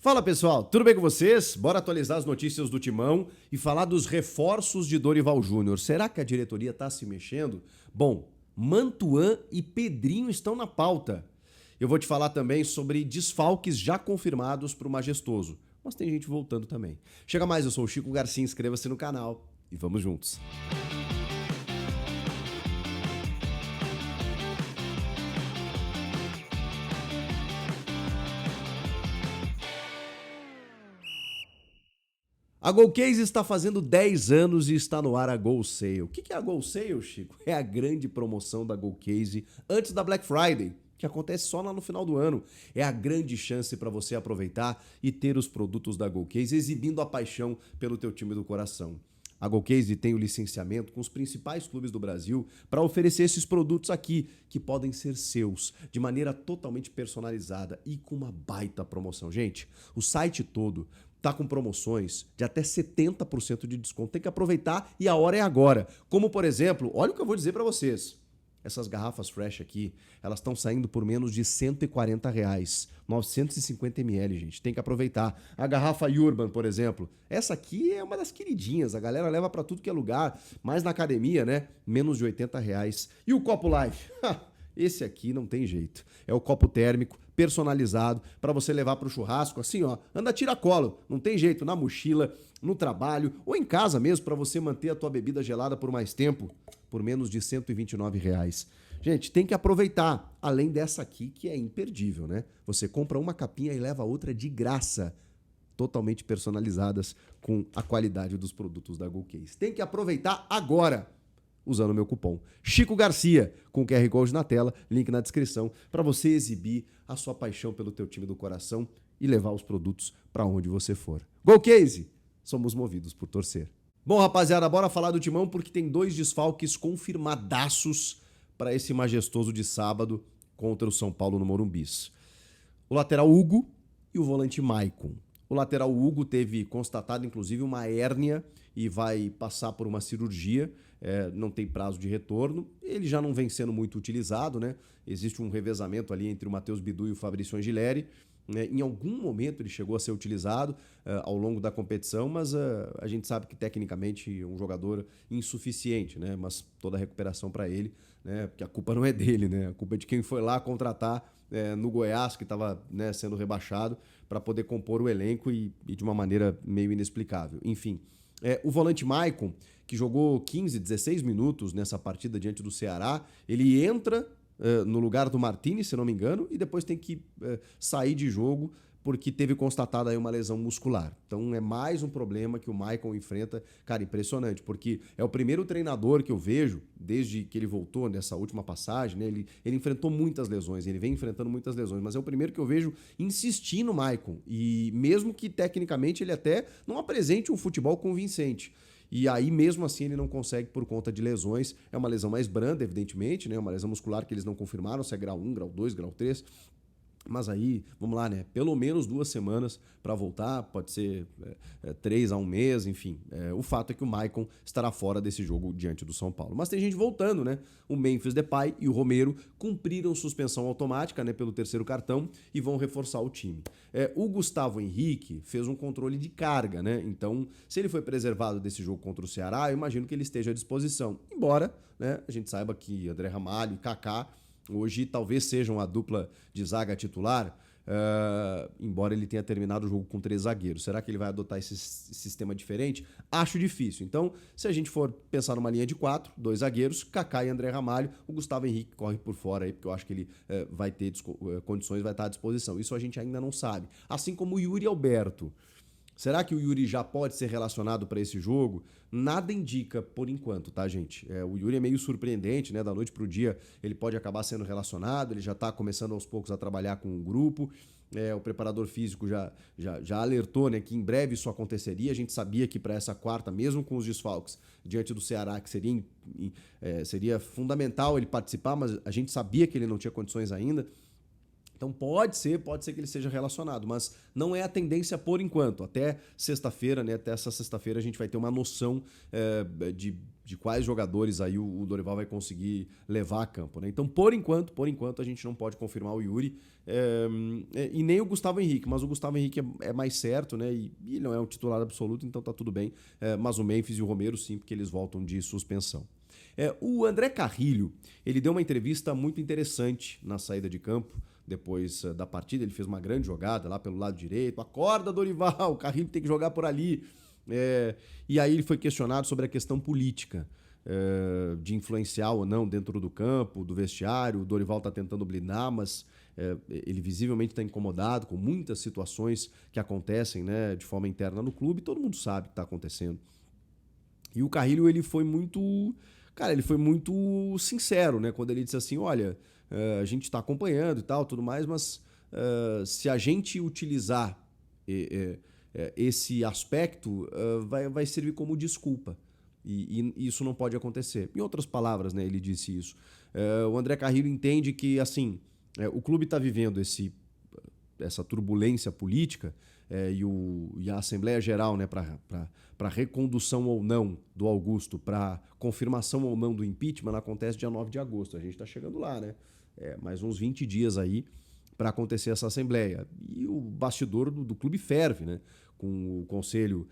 Fala pessoal, tudo bem com vocês? Bora atualizar as notícias do Timão e falar dos reforços de Dorival Júnior. Será que a diretoria está se mexendo? Bom, Mantuan e Pedrinho estão na pauta. Eu vou te falar também sobre desfalques já confirmados para o Majestoso. Mas tem gente voltando também. Chega mais, eu sou o Chico Garcia, inscreva-se no canal e vamos juntos. A GoCase está fazendo 10 anos e está no ar a Go Sale. O que é a Go Sale, Chico? É a grande promoção da GoCase antes da Black Friday, que acontece só lá no final do ano. É a grande chance para você aproveitar e ter os produtos da GoCase exibindo a paixão pelo teu time do coração. A GoCase tem o licenciamento com os principais clubes do Brasil para oferecer esses produtos aqui, que podem ser seus, de maneira totalmente personalizada e com uma baita promoção. Gente, o site todo tá com promoções de até 70% de desconto. Tem que aproveitar e a hora é agora. Como, por exemplo, olha o que eu vou dizer para vocês. Essas garrafas Fresh aqui, elas estão saindo por menos de R$140. 950 ml, gente. Tem que aproveitar. A garrafa Urban, por exemplo. Essa aqui é uma das queridinhas. A galera leva para tudo que é lugar. Mas na academia, né? Menos de R$80. E o copo Life? Esse aqui não tem jeito. É o copo térmico, personalizado, para você levar para o churrasco, assim, ó, anda tiracolo, não tem jeito, na mochila, no trabalho ou em casa mesmo, para você manter a tua bebida gelada por mais tempo, por menos de R$129. Gente, tem que aproveitar, além dessa aqui que é imperdível, né? Você compra uma capinha e leva outra de graça, totalmente personalizadas com a qualidade dos produtos da GoCase. Tem que aproveitar agora, usando o meu cupom Chico Garcia, com o QR Code na tela, link na descrição, para você exibir a sua paixão pelo teu time do coração e levar os produtos para onde você for. GoCase, somos movidos por torcer. Bom, rapaziada, bora falar do Timão porque tem 2 desfalques confirmadaços para esse majestoso de sábado contra o São Paulo no Morumbis. O lateral Hugo e o volante Maicon. O lateral Hugo teve constatado, inclusive, uma hérnia e vai passar por uma cirurgia, não tem prazo de retorno. Ele já não vem sendo muito utilizado, né? Existe um revezamento ali entre o Matheus Bidu e o Fabrício Angileri. Em algum momento ele chegou a ser utilizado ao longo da competição, mas a gente sabe que tecnicamente é um jogador insuficiente, né? Mas toda a recuperação para ele, né? Porque a culpa não é dele, né? A culpa é de quem foi lá contratar no Goiás, que estava, né, sendo rebaixado, para poder compor o elenco e de uma maneira meio inexplicável. Enfim, o volante Maicon, que jogou 15, 16 minutos nessa partida diante do Ceará, ele entra no lugar do Martini, se não me engano, e depois tem que sair de jogo porque teve constatada aí uma lesão muscular. Então é mais um problema que o Maicon enfrenta. Cara, impressionante, porque é o primeiro treinador que eu vejo, desde que ele voltou nessa última passagem, né? Ele enfrentou muitas lesões, ele vem enfrentando muitas lesões, mas é o primeiro que eu vejo insistir no Maicon. E mesmo que tecnicamente ele até não apresente um futebol convincente. E aí, mesmo assim, ele não consegue por conta de lesões. É uma lesão mais branda, evidentemente, né? Uma lesão muscular que eles não confirmaram se é grau 1, grau 2, grau 3. Mas aí, vamos lá, né? Pelo menos 2 semanas para voltar, pode ser 3 a 1 mês, enfim. O fato é que o Maicon estará fora desse jogo diante do São Paulo. Mas tem gente voltando, né? O Memphis Depay e o Romero cumpriram suspensão automática, né, pelo 3º cartão e vão reforçar o time. O Gustavo Henrique fez um controle de carga, né? Então, se ele foi preservado desse jogo contra o Ceará, eu imagino que ele esteja à disposição. Embora, né, a gente saiba que André Ramalho e Kaká hoje talvez sejam a dupla de zaga titular, embora ele tenha terminado o jogo com 3 zagueiros. Será que ele vai adotar esse sistema diferente? Acho difícil. Então, se a gente for pensar numa linha de 4, 2 zagueiros, Kaká e André Ramalho, o Gustavo Henrique corre por fora aí, porque eu acho que ele vai ter condições, vai estar à disposição. Isso a gente ainda não sabe. Assim como o Yuri Alberto. Será que o Yuri já pode ser relacionado para esse jogo? Nada indica por enquanto, tá, gente? O Yuri é meio surpreendente, né? Da noite para o dia ele pode acabar sendo relacionado, ele já está começando aos poucos a trabalhar com o grupo. O preparador físico já alertou, né, que em breve isso aconteceria. A gente sabia que para essa quarta, mesmo com os desfalques diante do Ceará, que seria fundamental ele participar, mas a gente sabia que ele não tinha condições ainda. Então pode ser que ele seja relacionado, mas não é a tendência por enquanto. Até sexta-feira, né? Até essa sexta-feira a gente vai ter uma noção de de quais jogadores aí o Dorival vai conseguir levar a campo, né? Então, por enquanto, a gente não pode confirmar o Yuri e nem o Gustavo Henrique, mas o Gustavo Henrique é mais certo, né? E ele não é um titular absoluto, então tá tudo bem. Mas o Memphis e o Romero sim, porque eles voltam de suspensão. O André Carrilho, ele deu uma entrevista muito interessante na saída de campo, depois da partida. Ele fez uma grande jogada lá pelo lado direito. Acorda, Dorival, o Carrilho tem que jogar por ali. E aí ele foi questionado sobre a questão política, de influenciar ou não dentro do campo, do vestiário. O Dorival está tentando blindar, mas ele visivelmente está incomodado com muitas situações que acontecem, né, de forma interna no clube. Todo mundo sabe o que está acontecendo. E o Carrilho, ele foi muito sincero, né, quando ele disse assim, olha, a gente está acompanhando e tal, tudo mais, mas se a gente utilizar esse aspecto, vai servir como desculpa. E isso não pode acontecer. Em outras palavras, né, ele disse isso. O André Carrillo entende que, assim, o clube está vivendo essa turbulência política e a Assembleia Geral, né, para recondução ou não do Augusto, para confirmação ou não do impeachment, acontece dia 9 de agosto. A gente está chegando lá, né? Mais uns 20 dias aí para acontecer essa Assembleia. E o bastidor do clube ferve, né? Com o Conselho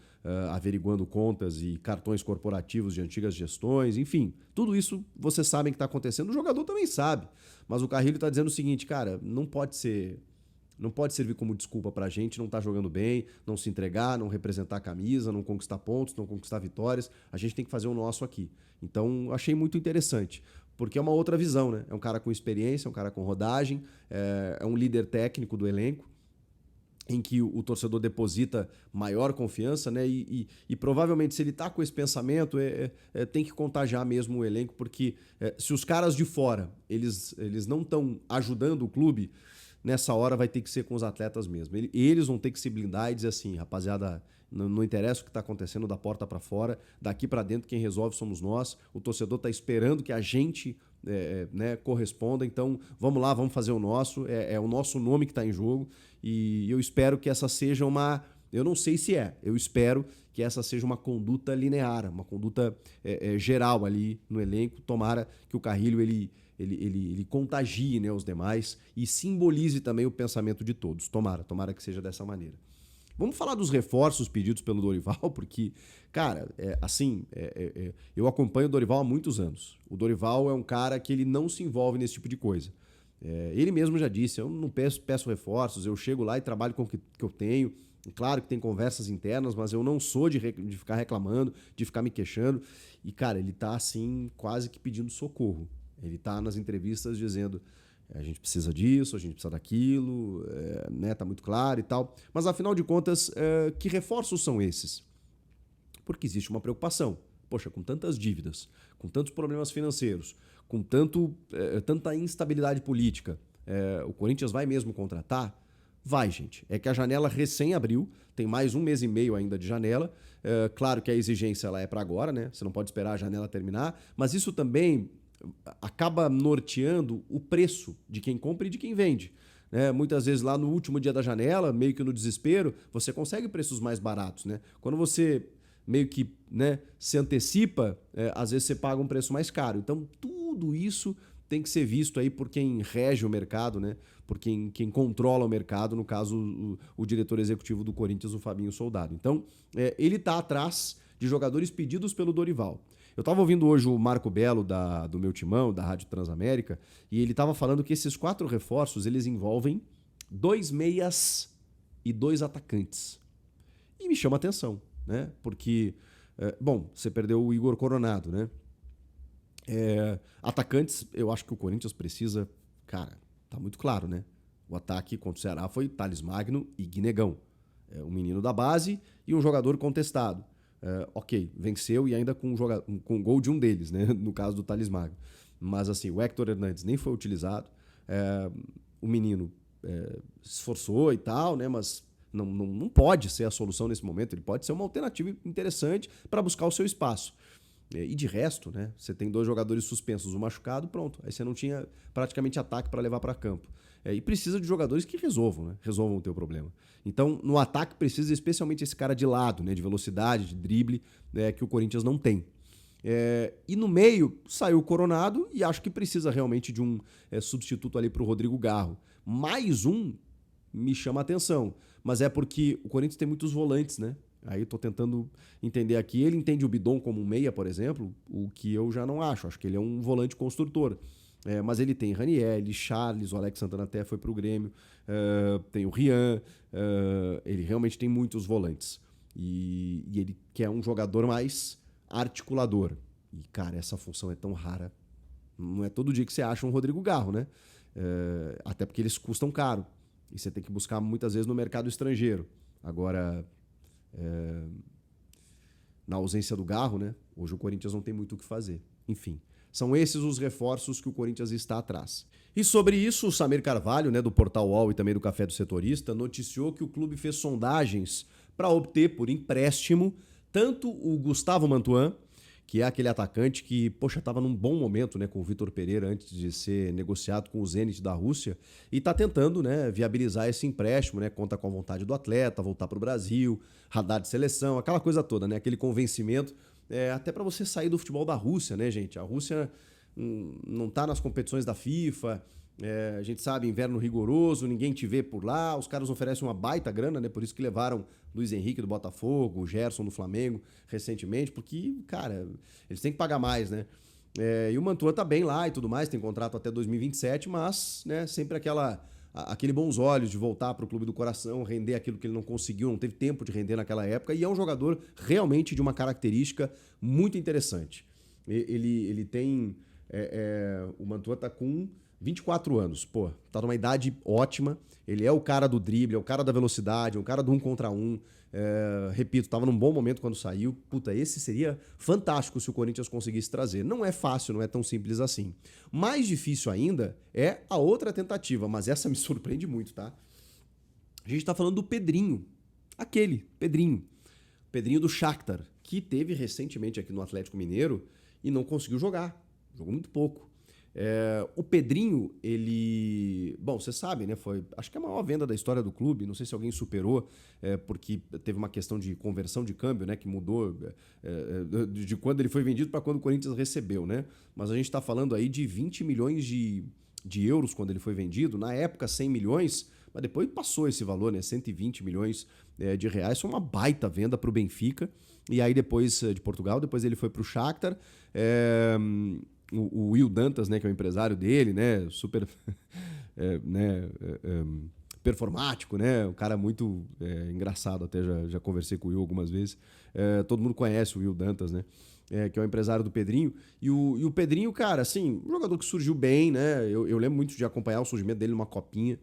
averiguando contas e cartões corporativos de antigas gestões, enfim, tudo isso vocês sabem que está acontecendo, o jogador também sabe. Mas o Carrillo está dizendo o seguinte, cara, não pode servir como desculpa pra gente não estar jogando bem, não se entregar, não representar a camisa, não conquistar pontos, não conquistar vitórias. A gente tem que fazer o nosso aqui. Então, achei muito interessante, porque é uma outra visão, né? É um cara com experiência, é um cara com rodagem, é um líder técnico do elenco, em que o torcedor deposita maior confiança, né? E provavelmente, se ele tá com esse pensamento, tem que contagiar mesmo o elenco, porque se os caras de fora, eles não estão ajudando o clube, nessa hora vai ter que ser com os atletas mesmo. Eles vão ter que se blindar e dizer assim, rapaziada, não interessa o que está acontecendo da porta para fora, daqui para dentro quem resolve somos nós, o torcedor está esperando que a gente né, corresponda, então vamos lá, vamos fazer o nosso, é o nosso nome que está em jogo e eu espero que essa seja eu não sei se eu espero que essa seja uma conduta linear, uma conduta geral ali no elenco. Tomara que o Carrillo ele contagie, né, os demais e simbolize também o pensamento de todos. Tomara que seja dessa maneira. Vamos falar dos reforços pedidos pelo Dorival, porque, cara, eu acompanho o Dorival há muitos anos. O Dorival é um cara que ele não se envolve nesse tipo de coisa. Ele mesmo já disse, eu não peço reforços, eu chego lá e trabalho com o que eu tenho. Claro que tem conversas internas, mas eu não sou de ficar reclamando, de ficar me queixando. E, cara, ele tá, assim, quase que pedindo socorro. Ele tá nas entrevistas dizendo, a gente precisa disso, a gente precisa daquilo, né, tá muito claro e tal. Mas, afinal de contas, que reforços são esses? Porque existe uma preocupação. Poxa, com tantas dívidas, com tantos problemas financeiros, com tanta instabilidade política, o Corinthians vai mesmo contratar? Vai, gente. É que a janela recém abriu, tem mais 1 mês e meio ainda de janela. Claro que a exigência ela é para agora, né? Você não pode esperar a janela terminar, mas isso também acaba norteando o preço de quem compra e de quem vende. Muitas vezes lá no último dia da janela, meio que no desespero, você consegue preços mais baratos. Né? Quando você meio que, né, se antecipa, às vezes você paga um preço mais caro. Então tudo isso tem que ser visto aí por quem rege o mercado, né? Por quem controla o mercado, no caso o diretor executivo do Corinthians, o Fabinho Soldado. Então ele está atrás de jogadores pedidos pelo Dorival. Eu estava ouvindo hoje o Marco Belo do Meu Timão, da Rádio Transamérica, e ele estava falando que esses 4 reforços eles envolvem 2 meias e 2 atacantes. E me chama a atenção, né? Porque, você perdeu o Igor Coronado, né? Atacantes, eu acho que o Corinthians precisa, cara, tá muito claro, né? O ataque contra o Ceará foi Thales Magno e Guinegão. Um menino da base e um jogador contestado. Ok, venceu e ainda com o gol de um deles, né? No caso do Thales Magno. Mas assim, o Héctor Hernandes nem foi utilizado. O menino se esforçou e tal, né? Mas não pode ser a solução nesse momento. Ele pode ser uma alternativa interessante para buscar o seu espaço. E de resto, né? Você tem 2 jogadores suspensos, um machucado, pronto. Aí você não tinha praticamente ataque para levar para campo. E precisa de jogadores que resolvam, né? Resolvam o teu problema. Então, no ataque precisa especialmente esse cara de lado, né? De velocidade, de drible, que o Corinthians não tem. E no meio saiu o Coronado e acho que precisa realmente de um substituto ali para o Rodrigo Garro. Mais um me chama a atenção, mas é porque o Corinthians tem muitos volantes, né? Aí eu tô tentando entender aqui. Ele entende o Bidon como um meia, por exemplo, o que eu já não acho. Acho que ele é um volante construtor. Mas ele tem Raniel, Charles, o Alex Santana até foi pro Grêmio, tem o Rian, ele realmente tem muitos volantes. E ele quer um jogador mais articulador. E, cara, essa função é tão rara. Não é todo dia que você acha um Rodrigo Garro, né? Até porque eles custam caro. E você tem que buscar muitas vezes no mercado estrangeiro. Agora, na ausência do Garro, né? Hoje o Corinthians não tem muito o que fazer. Enfim, são esses os reforços que o Corinthians está atrás. E sobre isso, o Samir Carvalho, né, do Portal UOL e também do Café do Setorista, noticiou que o clube fez sondagens para obter por empréstimo tanto o Gustavo Mantuan, que é aquele atacante que, poxa, estava num bom momento, né, com o Vitor Pereira antes de ser negociado com o Zenit da Rússia, e está tentando, né, viabilizar esse empréstimo, né, conta com a vontade do atleta, voltar para o Brasil, radar de seleção, aquela coisa toda, né, aquele convencimento, até para você sair do futebol da Rússia, né, gente? A Rússia não está nas competições da FIFA, a gente sabe, inverno rigoroso, ninguém te vê por lá, os caras oferecem uma baita grana, né? Por isso que levaram Luiz Henrique do Botafogo, o Gerson do Flamengo recentemente, porque, cara, eles têm que pagar mais, né? E o Mantua tá bem lá e tudo mais, tem contrato até 2027, mas, né, sempre aquele bons olhos de voltar para o clube do coração, render aquilo que ele não conseguiu, não teve tempo de render naquela época, e é um jogador realmente de uma característica muito interessante. Ele tem... o Mantua tá com 24 anos, pô, tá numa idade ótima, ele é o cara do drible, é o cara da velocidade, é o cara do 1 contra 1, repito, tava num bom momento quando saiu, puta, esse seria fantástico se o Corinthians conseguisse trazer. Não é fácil, não é tão simples assim. Mais difícil ainda é a outra tentativa, mas essa me surpreende muito, tá? A gente tá falando do Pedrinho, Pedrinho do Shakhtar, que teve recentemente aqui no Atlético Mineiro e não conseguiu jogar, jogou muito pouco. O Pedrinho, ele... Bom, você sabe, né? Foi, acho que é a maior venda da história do clube. Não sei se alguém superou, porque teve uma questão de conversão de câmbio, né? Que mudou de quando ele foi vendido para quando o Corinthians recebeu, né? Mas a gente está falando aí de 20 milhões de euros quando ele foi vendido. Na época, 100 milhões, mas depois passou esse valor, né? 120 milhões de reais. Foi uma baita venda para o Benfica. E aí depois de Portugal, depois ele foi para o Shakhtar. O Will Dantas, né, que é o empresário dele, né, super performático, né, um cara muito engraçado, até já conversei com o Will algumas vezes. Todo mundo conhece o Will Dantas, né, que é o empresário do Pedrinho. E o Pedrinho, cara, assim, um jogador que surgiu bem, né, eu lembro muito de acompanhar o surgimento dele numa copinha.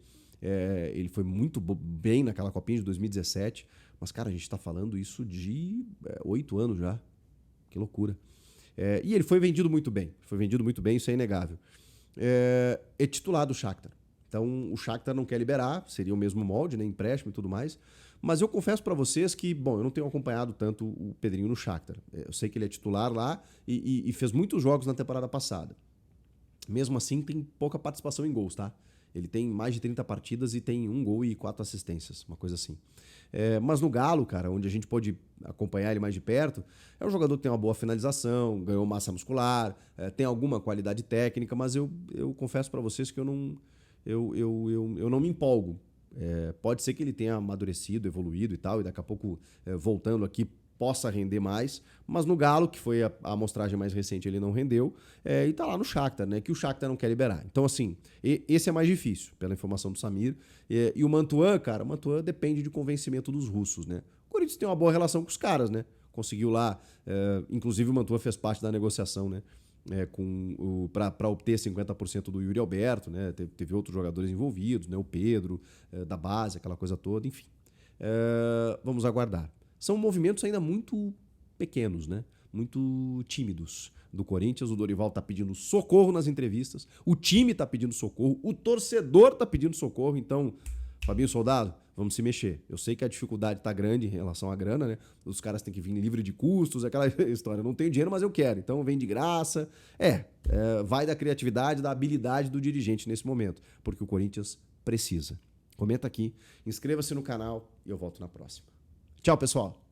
Ele foi muito bem naquela copinha de 2017, mas, cara, a gente tá falando isso de 8 anos já, que loucura. E ele foi vendido muito bem, isso é inegável. É titular do Shakhtar. Então o Shakhtar não quer liberar, seria o mesmo molde, né, empréstimo e tudo mais. Mas eu confesso para vocês que, bom, eu não tenho acompanhado tanto o Pedrinho no Shakhtar. Eu sei que ele é titular lá e fez muitos jogos na temporada passada. Mesmo assim, tem pouca participação em gols, tá? Ele tem mais de 30 partidas e tem 1 gol e 4 assistências, uma coisa assim. Mas no Galo, cara, onde a gente pode acompanhar ele mais de perto, é um jogador que tem uma boa finalização, ganhou massa muscular, tem alguma qualidade técnica, mas eu confesso para vocês que eu não me empolgo. Pode ser que ele tenha amadurecido, evoluído e tal, e daqui a pouco, voltando aqui, possa render mais, mas no Galo, que foi a amostragem mais recente, ele não rendeu, e tá lá no Shakhtar, né, que o Shakhtar não quer liberar. Então, assim, esse é mais difícil, pela informação do Samir. E o Mantuan, cara, o Mantuan depende de convencimento dos russos, né? O Corinthians tem uma boa relação com os caras, né? Conseguiu lá, inclusive o Mantuan fez parte da negociação, né? Para obter 50% do Yuri Alberto, né? Teve outros jogadores envolvidos, né? O Pedro, da base, aquela coisa toda, enfim. Vamos aguardar. São movimentos ainda muito pequenos, né? Muito tímidos do Corinthians. O Dorival tá pedindo socorro nas entrevistas, o time tá pedindo socorro, o torcedor tá pedindo socorro. Então, Fabinho Soldado, vamos se mexer. Eu sei que a dificuldade tá grande em relação à grana, né? Os caras têm que vir livre de custos, aquela história. Eu não tenho dinheiro, mas eu quero. Então vem de graça. Vai da criatividade, da habilidade do dirigente nesse momento, porque o Corinthians precisa. Comenta aqui, inscreva-se no canal e eu volto na próxima. Tchau, pessoal!